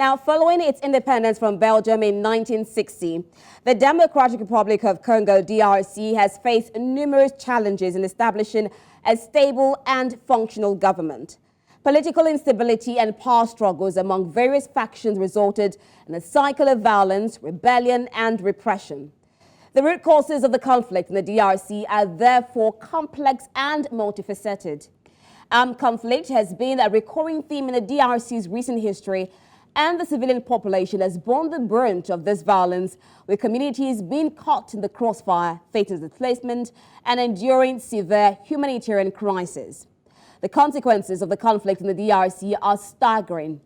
Now, following its independence from Belgium in 1960, the Democratic Republic of Congo, DRC, has faced numerous challenges in establishing a stable and functional government. Political instability and power struggles among various factions resulted in a cycle of violence, rebellion, and repression. The root causes of the conflict in the DRC are therefore complex and multifaceted. Armed conflict has been a recurring theme in the DRC's recent history, and the civilian population has borne the brunt of this violence, with communities being caught in the crossfire, facing displacement, and enduring severe humanitarian crises. The consequences of the conflict in the DRC are staggering.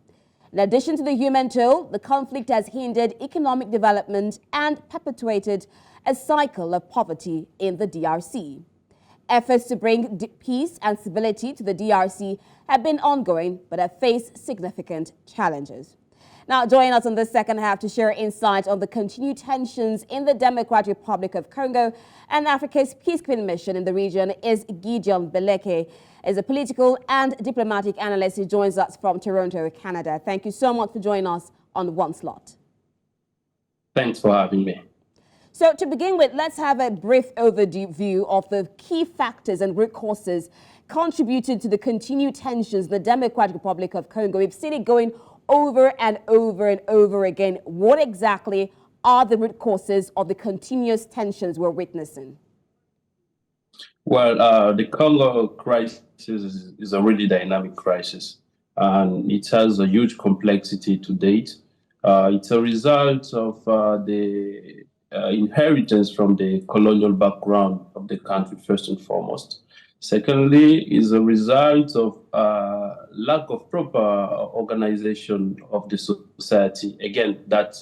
In addition to the human toll, the conflict has hindered economic development and perpetuated a cycle of poverty in the DRC. Efforts to bring peace and stability to the DRC have been ongoing, but have faced significant challenges. Now, joining us on the second half to share insight on the continued tensions in the Democratic Republic of Congo and Africa's peacekeeping mission in the region is Gideon Beleke, is a political and diplomatic analyst who joins us from Toronto, Canada. Thank you so much for joining us on One Slot. Thanks for having me. So to begin with, let's have a brief overview of the key factors and root causes contributed to the continued tensions in the Democratic Republic of Congo. We've seen it going over and over and over again. What exactly are the root causes of the continuous tensions we're witnessing? Well, the Congo crisis is a really dynamic crisis, and it has a huge complexity to date. It's a result of the inheritance from the colonial background of the country, first and foremost. Secondly, is a result of lack of proper organization of the society. Again, that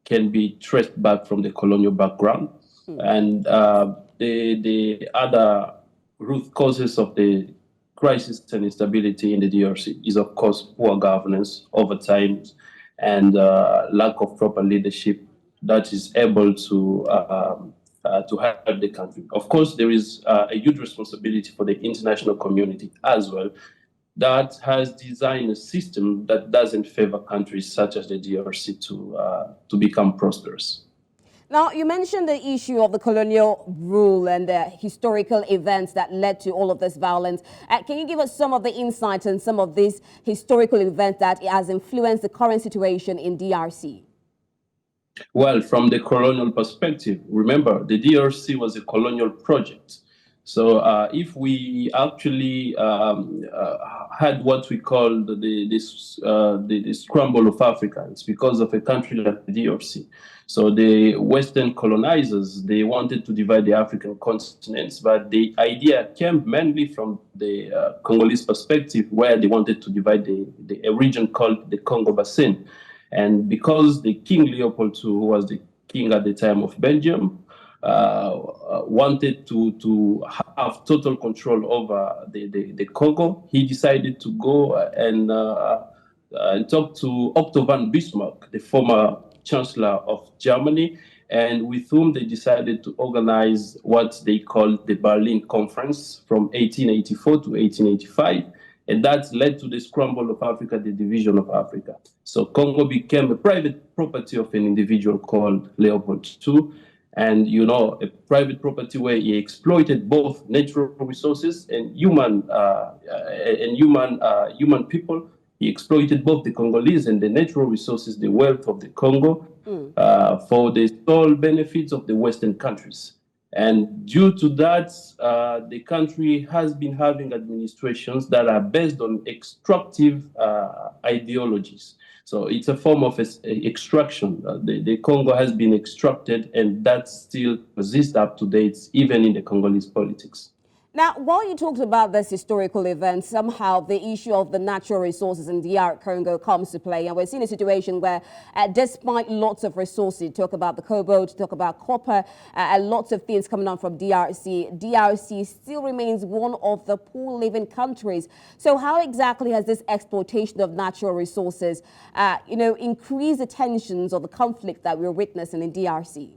can be traced back from the colonial background. And the other root causes of the crisis and instability in the DRC is, of course, poor governance over time and lack of proper leadership that is able to help the country. Of course, there is a huge responsibility for the international community as well that has designed a system that doesn't favor countries such as the DRC to become prosperous. Now, you mentioned the issue of the colonial rule and the historical events that led to all of this violence. Can you give us some of the insights and some of these historical events that has influenced the current situation in DRC? Well, from the colonial perspective, remember, the DRC was a colonial project. So if we actually had what we call the scramble of Africa, it's because of a country like the DRC. So the Western colonizers, they wanted to divide the African continents, but the idea came mainly from the Congolese perspective, where they wanted to divide a region called the Congo Basin. And because the King Leopold II, who was the king at the time of Belgium, wanted to have total control over the Congo, he decided to go and talk to Otto von Bismarck, the former Chancellor of Germany, and with whom they decided to organize what they called the Berlin Conference from 1884 to 1885. And that led to the scramble of Africa, the division of Africa. So Congo became a private property of an individual called Leopold II. And, you know, a private property where he exploited both natural resources and human people. He exploited both the Congolese and the natural resources, the wealth of the Congo, for the sole benefits of the Western countries. And due to that, the country has been having administrations that are based on extractive ideologies. So it's a form of extraction. The Congo has been extracted, and that still persists up to date, even in the Congolese politics. Now, while you talked about this historical event, somehow the issue of the natural resources in DR Congo comes to play. And we're seeing a situation where, despite lots of resources, talk about the cobalt, talk about copper, lots of things coming on from DRC still remains one of the poor living countries. So how exactly has this exploitation of natural resources, increased the tensions or the conflict that we're witnessing in DRC?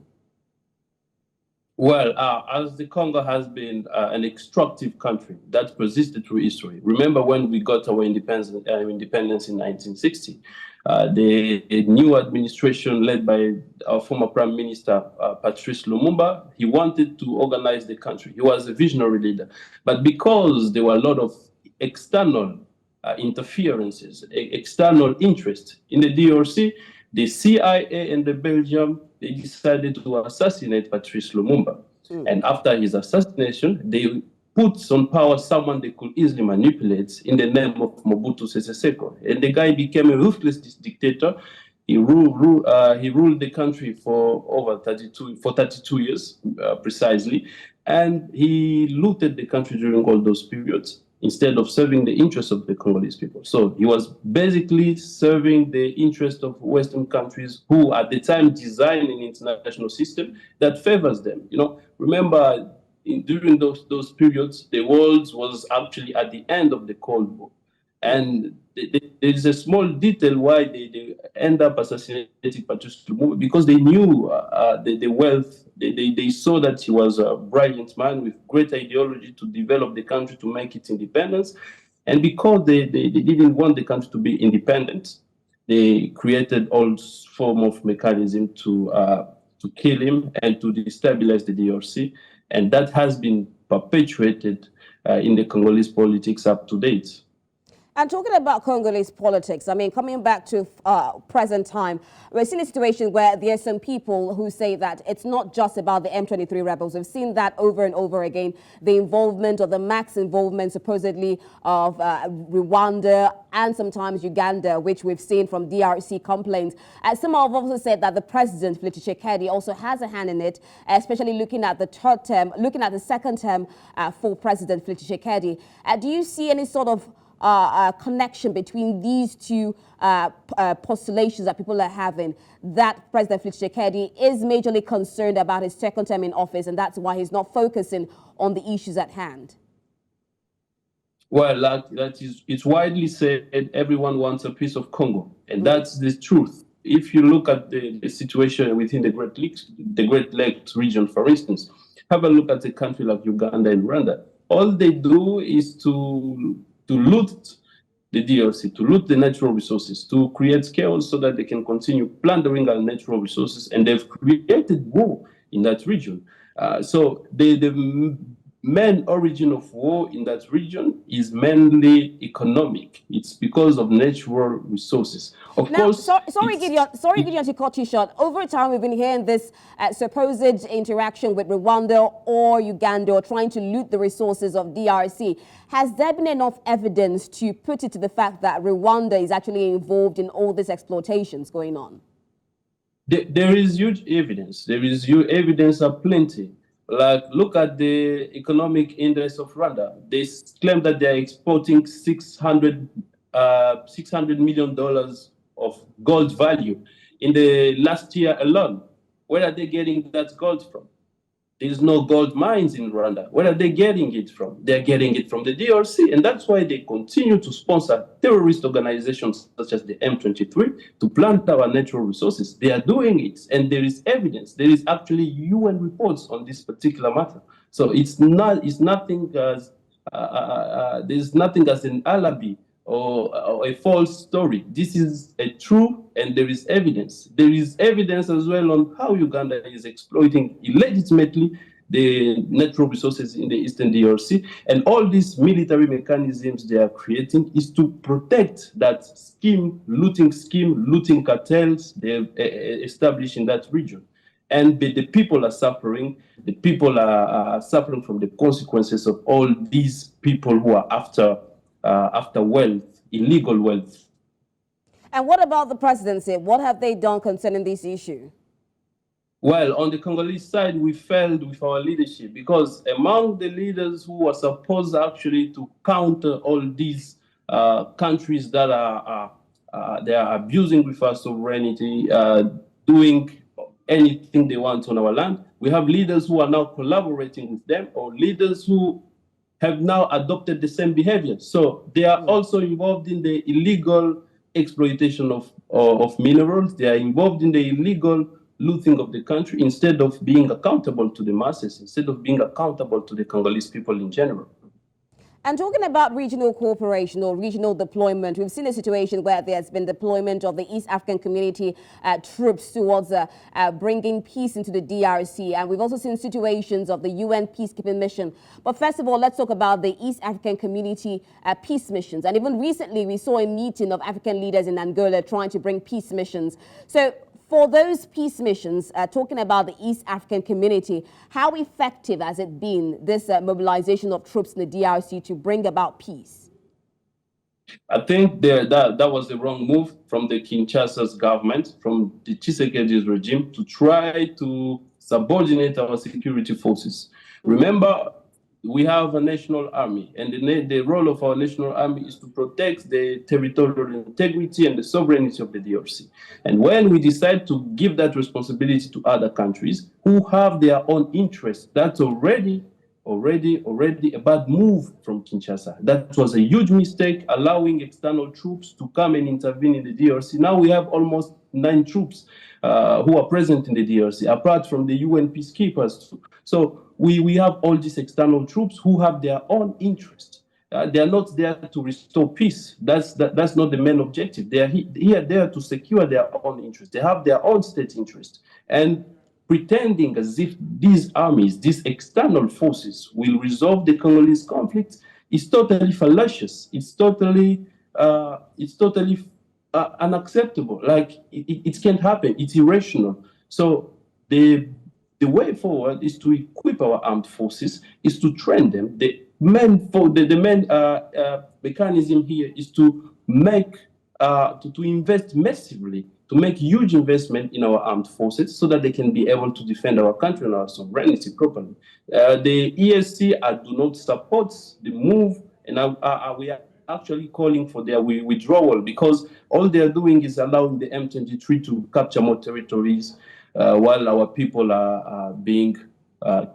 Well, as the Congo has been an extractive country that persisted through history. Remember when we got our independence in 1960, the new administration led by our former Prime Minister, Patrice Lumumba, he wanted to organize the country. He was a visionary leader. But because there were a lot of external interferences, external interest in the DRC, the CIA and the Belgium, they decided to assassinate Patrice Lumumba. And after his assassination, they put on power someone they could easily manipulate in the name of Mobutu Sese Seko. And the guy became a ruthless dictator. He ruled the country for over 32 years, precisely. And he looted the country during all those periods, instead of serving the interests of the Congolese people. So he was basically serving the interests of Western countries who at the time designed an international system that favors them. Remember, during those periods, the world was actually at the end of the Cold War. And there is a small detail why they end up assassinating Patrice Lumumba, because they knew the wealth. They saw that he was a brilliant man with great ideology to develop the country, to make it independence. And because they didn't want the country to be independent, they created all form of mechanism to kill him and to destabilize the DRC. And that has been perpetuated in the Congolese politics up to date. And talking about Congolese politics, I mean, coming back to present time, we're seeing a situation where there are some people who say that it's not just about the M23 rebels. We've seen that over and over again, the involvement or the max involvement supposedly of Rwanda and sometimes Uganda, which we've seen from DRC complaints. Some have also said that the president, Felix Tshisekedi, also has a hand in it, especially looking at the third term, looking at the second term for President Felix Tshisekedi. Do you see any sort of connection between these two postulations that people are having, that President Felix Tshisekedi is majorly concerned about his second term in office, and that's why he's not focusing on the issues at hand? Well, it's widely said everyone wants a piece of Congo, and that's the truth. If you look at the situation within the Great Lakes region, for instance, have a look at a country like Uganda and Rwanda. All they do is to loot the DRC, to loot the natural resources, to create chaos so that they can continue plundering our natural resources, and they've created war in that region. So the main origin of war in that region is mainly economic. It's because of natural resources. Of course, sorry, Gideon, to cut you short. Over time, we've been hearing this supposed interaction with Rwanda or Uganda, or trying to loot the resources of DRC. Has there been enough evidence to put it to the fact that Rwanda is actually involved in all these exploitations going on? There is huge evidence. There is huge evidence aplenty. Like, look at the economic index of Rwanda. They claim that they're exporting $600 million of gold value in the last year alone. Where are they getting that gold from? There's no gold mines in Rwanda. Where are they getting it from? They're getting it from the DRC, and that's why they continue to sponsor terrorist organizations such as the M23 to plant our natural resources. They are doing it, and there is evidence. There is actually UN reports on this particular matter. So there's nothing as an alibi or a false story. This is a true, and there is evidence. There is evidence as well on how Uganda is exploiting illegitimately the natural resources in the Eastern DRC. And all these military mechanisms they are creating is to protect that looting cartels they have established in that region. And the people are suffering. The people are suffering from the consequences of all these people who are after wealth, illegal wealth. And what about the presidency? What have they done concerning this issue? Well, on the Congolese side, we failed with our leadership, because among the leaders who were supposed actually to counter all these countries that they are abusing with our sovereignty, doing anything they want on our land, we have leaders who are now collaborating with them, or leaders who have now adopted the same behavior. So they are also involved in the illegal exploitation of minerals. They are involved in the illegal looting of the country instead of being accountable to the masses, instead of being accountable to the Congolese people in general. And talking about regional cooperation or regional deployment, we've seen a situation where there's been deployment of the East African Community troops towards bringing peace into the DRC. And we've also seen situations of the UN Peacekeeping Mission. But first of all, let's talk about the East African Community peace missions. And even recently, we saw a meeting of African leaders in Angola trying to bring peace missions. So for those peace missions, talking about the East African Community, how effective has it been, this mobilization of troops in the DRC to bring about peace? I think that was the wrong move from the Kinshasa's government, from the Tshisekedi's regime, to try to subordinate our security forces. Remember, we have a national army, and the role of our national army is to protect the territorial integrity and the sovereignty of the DRC. And when we decide to give that responsibility to other countries who have their own interests, that's already a bad move from Kinshasa. That was a huge mistake, allowing external troops to come and intervene in the DRC. Now we have almost 9 troops who are present in the DRC, apart from the UN peacekeepers. So we have all these external troops who have their own interests. They are not there to restore peace. That's not the main objective. They are there to secure their own interests. They have their own state interest. And pretending as if these armies, these external forces, will resolve the Congolese conflict is totally fallacious. It's totally unacceptable. Like it can't happen. It's irrational. So the way forward is to equip our armed forces, is to train them. The main mechanism here is to make to invest massively, to make huge investment in our armed forces so that they can be able to defend our country and our sovereignty properly. The ESC do not support the move, and we are actually calling for their withdrawal, because all they are doing is allowing the M23 to capture more territories while our people are being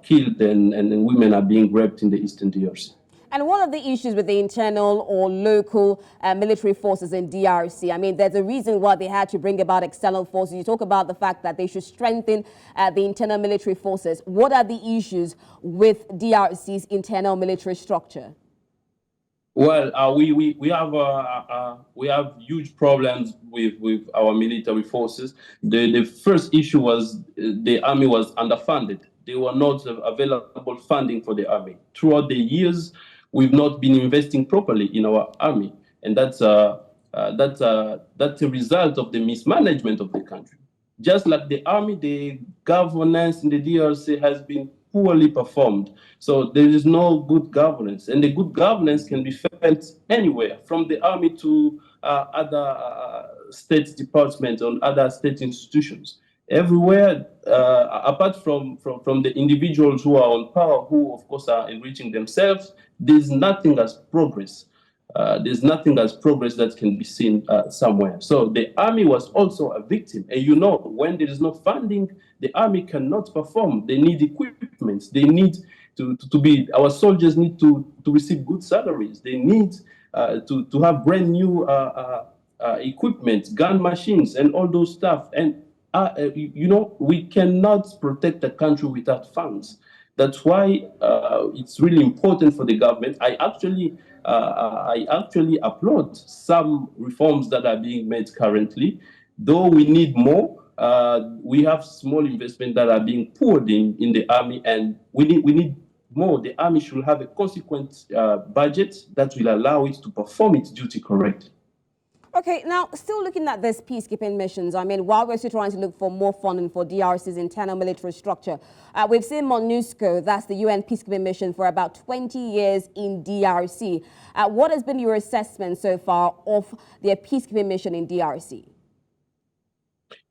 killed and women are being raped in the eastern DRC. And what are the issues with the internal or local military forces in DRC? I mean, there's a reason why they had to bring about external forces. You talk about the fact that they should strengthen the internal military forces. What are the issues with DRC's internal military structure? Well, we have huge problems with our military forces. The first issue was the army was underfunded. There were not available funding for the army. Throughout the years, we've not been investing properly in our army, and that's a result of the mismanagement of the country. Just like the army, the governance in the DRC has been poorly performed. So there is no good governance, and the good governance can be felt anywhere, from the army to other state departments or other state institutions. Everywhere, apart from the individuals who are on power, who of course are enriching themselves, there's nothing as progress. There's nothing as progress that can be seen somewhere. So the army was also a victim. And you know, when there is no funding, the army cannot perform. They need equipment. They need our soldiers need to receive good salaries. They need to have brand new equipment, gun machines, and all those stuff. And you know, we cannot protect the country without funds. That's why it's really important for the government. I actually applaud some reforms that are being made currently, though we need more. We have small investments that are being poured in the army, and we need more. The army should have a consequent budget that will allow it to perform its duty correctly. Okay, now, still looking at this peacekeeping missions, I mean, while we're still trying to look for more funding for DRC's internal military structure, we've seen MONUSCO, that's the UN peacekeeping mission, for about 20 years in DRC. What has been your assessment so far of their peacekeeping mission in DRC?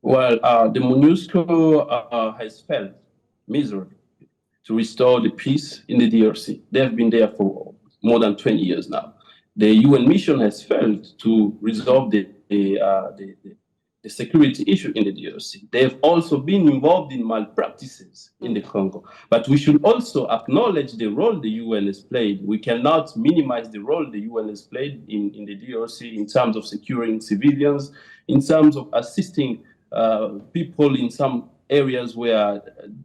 Well, the MONUSCO has failed miserably to restore the peace in the DRC. They have been there for more than 20 years now. The UN mission has failed to resolve the security issue in the DRC. They have also been involved in malpractices in the Congo. But we should also acknowledge the role the UN has played. We cannot minimize the role the UN has played in the DRC in terms of securing civilians, in terms of assisting people in some areas where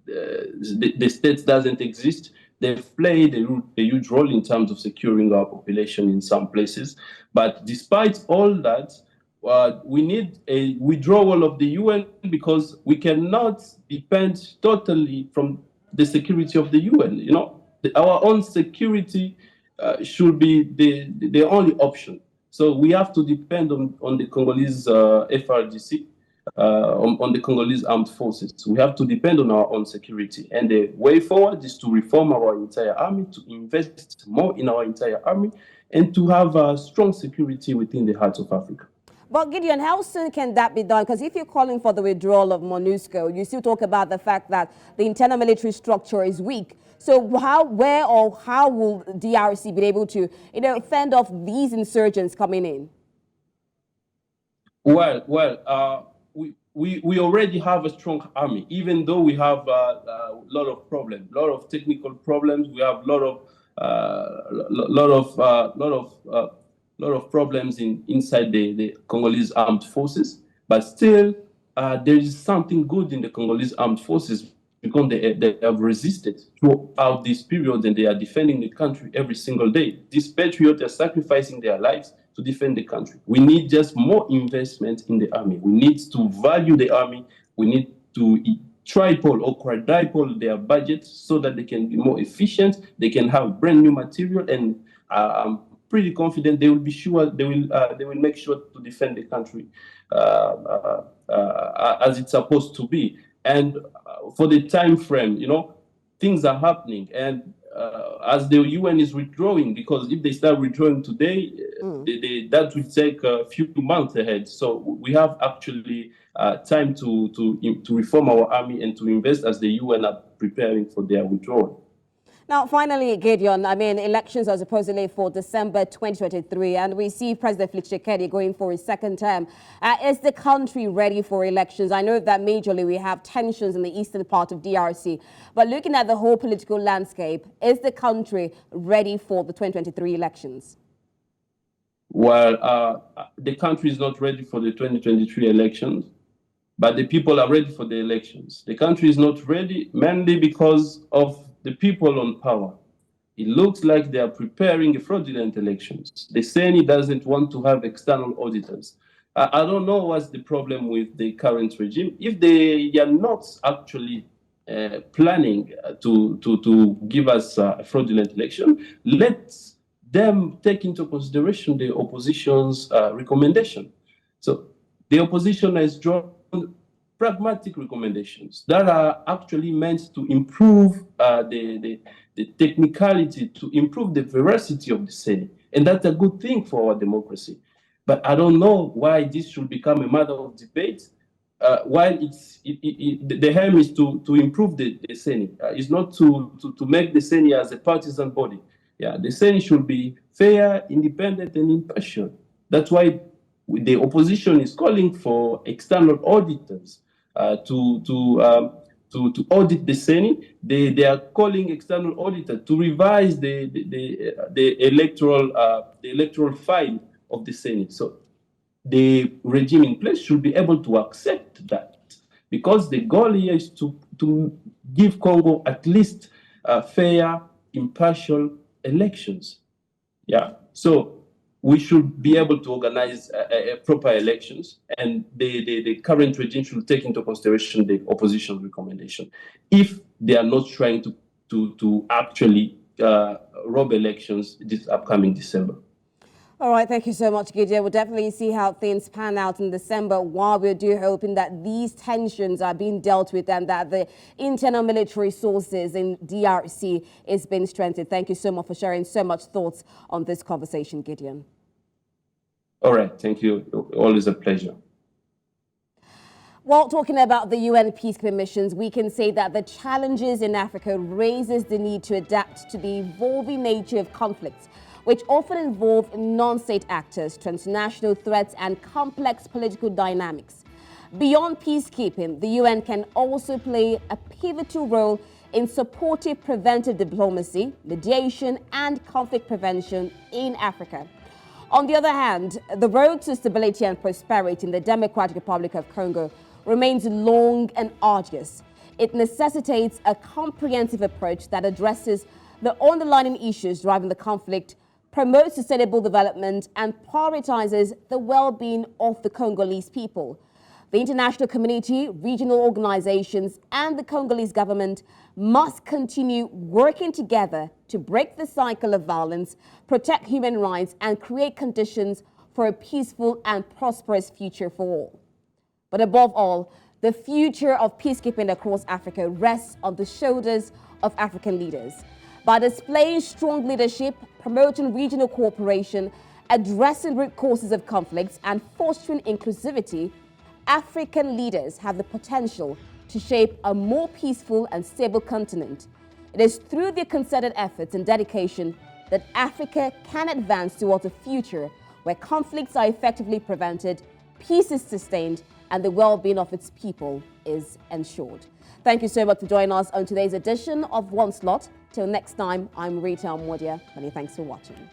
the state doesn't exist. They've played a huge role in terms of securing our population in some places. But despite all that, we need a withdrawal of the UN because we cannot depend totally from the security of the UN. You know, our own security should be the only option. So we have to depend on the Congolese FRDC, on the Congolese armed forces. We have to depend on our own security. And the way forward is to reform our entire army, to invest more in our entire army, and to have strong security within the heart of Africa. But Gideon, how soon can that be done? Because if you're calling for the withdrawal of MONUSCO, you still talk about the fact that the internal military structure is weak. So how will DRC be able to, fend off these insurgents coming in? We already have a strong army, even though we have a lot of problems, a lot of technical problems. We have a lot of problems inside the Congolese armed forces. But still, there is something good in the Congolese armed forces because they have resisted throughout this period, and they are defending the country every single day. These patriots are sacrificing their lives to defend the country. We need just more investment in the army. We need to value the army. We need to triple or quadruple their budget so that they can be more efficient. They can have brand new material, and I'm pretty confident they will be sure they will make sure to defend the country as it's supposed to be. And for the time frame, things are happening, and as the UN is withdrawing, because if they start withdrawing today, that will take a few months ahead. So we have actually time to reform our army and to invest as the UN are preparing for their withdrawal. Now, finally, Gideon, elections are supposedly for December 2023, and we see President Felix Tshisekedi going for his second term. Is the country ready for elections? I know that majorly we have tensions in the eastern part of DRC, but looking at the whole political landscape, is the country ready for the 2023 elections? Well, the country is not ready for the 2023 elections, but the people are ready for the elections. The country is not ready mainly because of the people on power. It looks like they are preparing fraudulent elections. The Senate doesn't want to have external auditors. I don't know what's the problem with the current regime. If they are not actually planning to give us a fraudulent election, let them take into consideration the opposition's recommendation. So the opposition has drawn pragmatic recommendations that are actually meant to improve the technicality, to improve the veracity of the Senate. And that's a good thing for our democracy. But I don't know why this should become a matter of debate, while the aim is to improve the Senate. It's not to make the Senate as a partisan body. Yeah, the Senate should be fair, independent, and impartial. That's why the opposition is calling for external auditors to audit the Senate. They are calling external auditors to revise the electoral file of the Senate. So the regime in place should be able to accept that, because the goal here is to give Congo at least fair, impartial elections. Yeah. So we should be able to organize proper elections, and the current regime should take into consideration the opposition recommendation if they are not trying to actually rob elections this upcoming December. All right, thank you so much, Gideon. We'll definitely see how things pan out in December, while we're hoping that these tensions are being dealt with and that the internal military sources in DRC is being strengthened. Thank you so much for sharing so much thoughts on this conversation, Gideon. All right, thank you. Always a pleasure. Well, talking about the UN peacekeeping missions, we can say that the challenges in Africa raises the need to adapt to the evolving nature of conflicts, which often involve non-state actors, transnational threats, and complex political dynamics. Beyond peacekeeping, the UN can also play a pivotal role in supportive preventive diplomacy, mediation, and conflict prevention in Africa. On the other hand, the road to stability and prosperity in the Democratic Republic of Congo remains long and arduous. It necessitates a comprehensive approach that addresses the underlying issues driving the conflict, promotes sustainable development, and prioritizes the well-being of the Congolese people. The international community, regional organizations, and the Congolese government must continue working together to break the cycle of violence, protect human rights, and create conditions for a peaceful and prosperous future for all. But above all, the future of peacekeeping across Africa rests on the shoulders of African leaders. By displaying strong leadership, promoting regional cooperation, addressing root causes of conflicts, and fostering inclusivity, African leaders have the potential to shape a more peaceful and stable continent. It is through their concerted efforts and dedication that Africa can advance towards a future where conflicts are effectively prevented, peace is sustained, and the well-being of its people is ensured. Thank you so much for joining us on today's edition of One Slot. Till next time, I'm Rita Modia. Many thanks for watching.